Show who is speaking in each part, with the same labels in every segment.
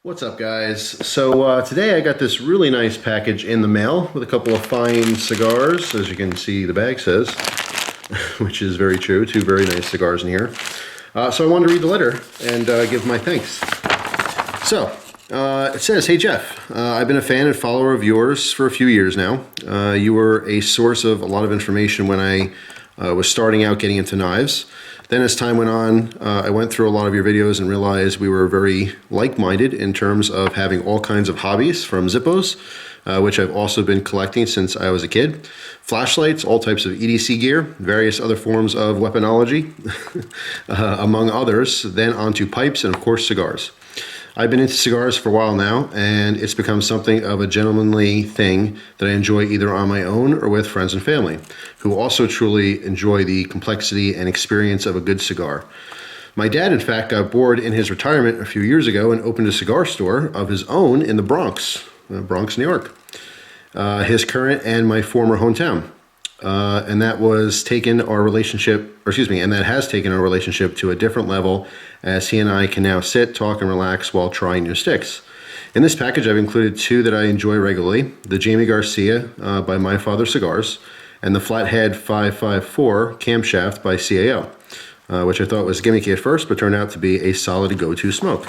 Speaker 1: What's up, guys? So today I got this really nice package in the mail with a couple of fine cigars, as you can see the bag says, which is very true. Two very nice cigars in here. So I wanted to read the letter and give my thanks. So it says, "Hey Jeff, I've been a fan and follower of yours for a few years now. You were a source of a lot of information when I was starting out getting into knives. Then as time went on, I went through a lot of your videos and realized we were very like-minded in terms of having all kinds of hobbies, from Zippos, which I've also been collecting since I was a kid, flashlights, all types of EDC gear, various other forms of weaponology, among others, then onto pipes and of course cigars. I've been into cigars for a while now, and it's become something of a gentlemanly thing that I enjoy either on my own or with friends and family, who also truly enjoy the complexity and experience of a good cigar. My dad, in fact, got bored in his retirement a few years ago and opened a cigar store of his own in the Bronx, New York, his current and my former hometown. And that has taken our relationship to a different level, as he and I can now sit, talk, and relax while trying new sticks. In this package, I've included two that I enjoy regularly: the Jamie Garcia by My Father Cigars, and the Flathead 554 Camshaft by CAO, which I thought was gimmicky at first, but turned out to be a solid go-to smoke.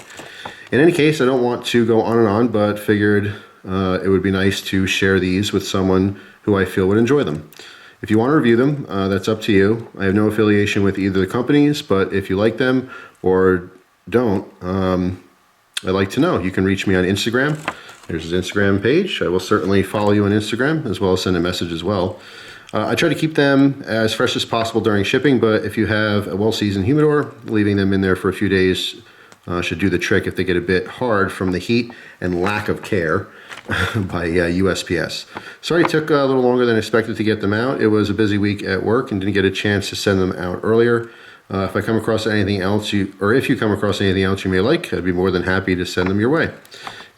Speaker 1: In any case, I don't want to go on and on, but figured it would be nice to share these with someone who I feel would enjoy them. If you want to review them, that's up to you. I have no affiliation with either of the companies, but if you like them or don't, I'd like to know. You can reach me on Instagram. There's his Instagram page. I will certainly follow you on Instagram, as well as send a message as well. I try to keep them as fresh as possible during shipping, but if you have a well-seasoned humidor, leaving them in there for a few days should do the trick if they get a bit hard from the heat and lack of care by USPS. Sorry it took a little longer than expected to get them out. It was a busy week at work and didn't get a chance to send them out earlier. If I come across anything else if you come across anything else you may like, I'd be more than happy to send them your way.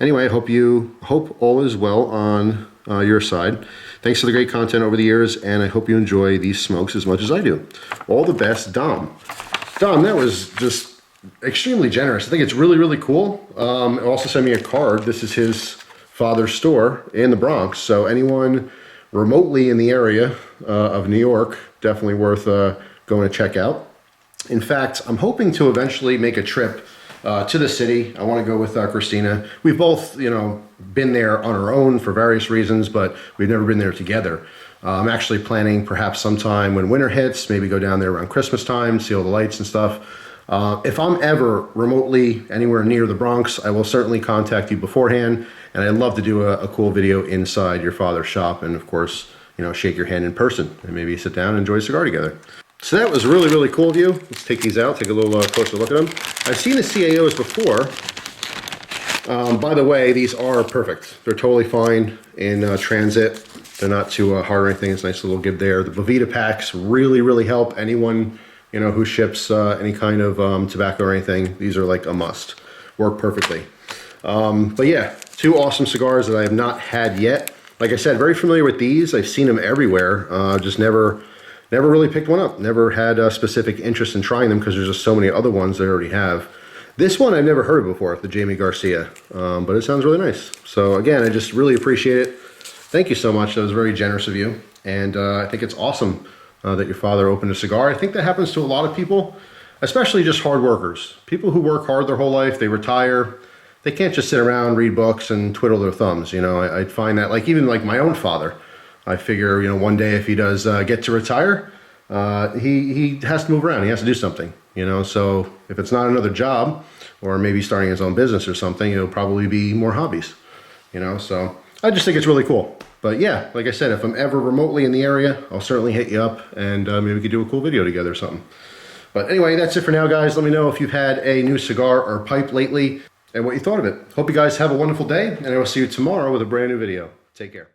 Speaker 1: Anyway, I hope all is well on your side. Thanks for the great content over the years, and I hope you enjoy these smokes as much as I do. All the best, Dom." Dom, that was just extremely generous. I think it's really, really cool. Also sent me a card. This is his father's store in the Bronx, so anyone remotely in the area of New York, definitely worth going to check out. In fact, I'm hoping to eventually make a trip to the city. I want to go with Christina. We've both, been there on our own for various reasons, but we've never been there together. I'm actually planning perhaps sometime when winter hits, maybe go down there around Christmas time, see all the lights and stuff. If I'm ever remotely anywhere near the Bronx, I will certainly contact you beforehand, and I'd love to do a cool video inside your father's shop and, of course, shake your hand in person and maybe sit down and enjoy a cigar together. So that was really, really cool of you. Let's take these out, take a little closer look at them. I've seen the CAOs before. By the way, these are perfect. They're totally fine in transit. They're not too hard or anything. It's a nice little give there. The Bovita packs really, really help anyone who ships any kind of tobacco or anything. These are like a must. Work perfectly. But yeah, two awesome cigars that I have not had yet. Like I said, very familiar with these. I've seen them everywhere. Just never really picked one up. Never had a specific interest in trying them because there's just so many other ones that I already have. This one I've never heard of before, the Jamie Garcia, but it sounds really nice. So again, I just really appreciate it. Thank you so much. That was very generous of you. And I think it's awesome that your father opened a cigar. I think that happens to a lot of people, especially just hard workers. People who work hard their whole life, they retire. They can't just sit around, read books, and twiddle their thumbs. I find that, even my own father, I figure, one day if he does get to retire, he has to move around. He has to do something, So if it's not another job, or maybe starting his own business or something, it'll probably be more hobbies, So I just think it's really cool. But yeah, like I said, if I'm ever remotely in the area, I'll certainly hit you up, and maybe we could do a cool video together or something. But anyway, that's it for now, guys. Let me know if you've had a new cigar or pipe lately and what you thought of it. Hope you guys have a wonderful day, and I will see you tomorrow with a brand new video. Take care.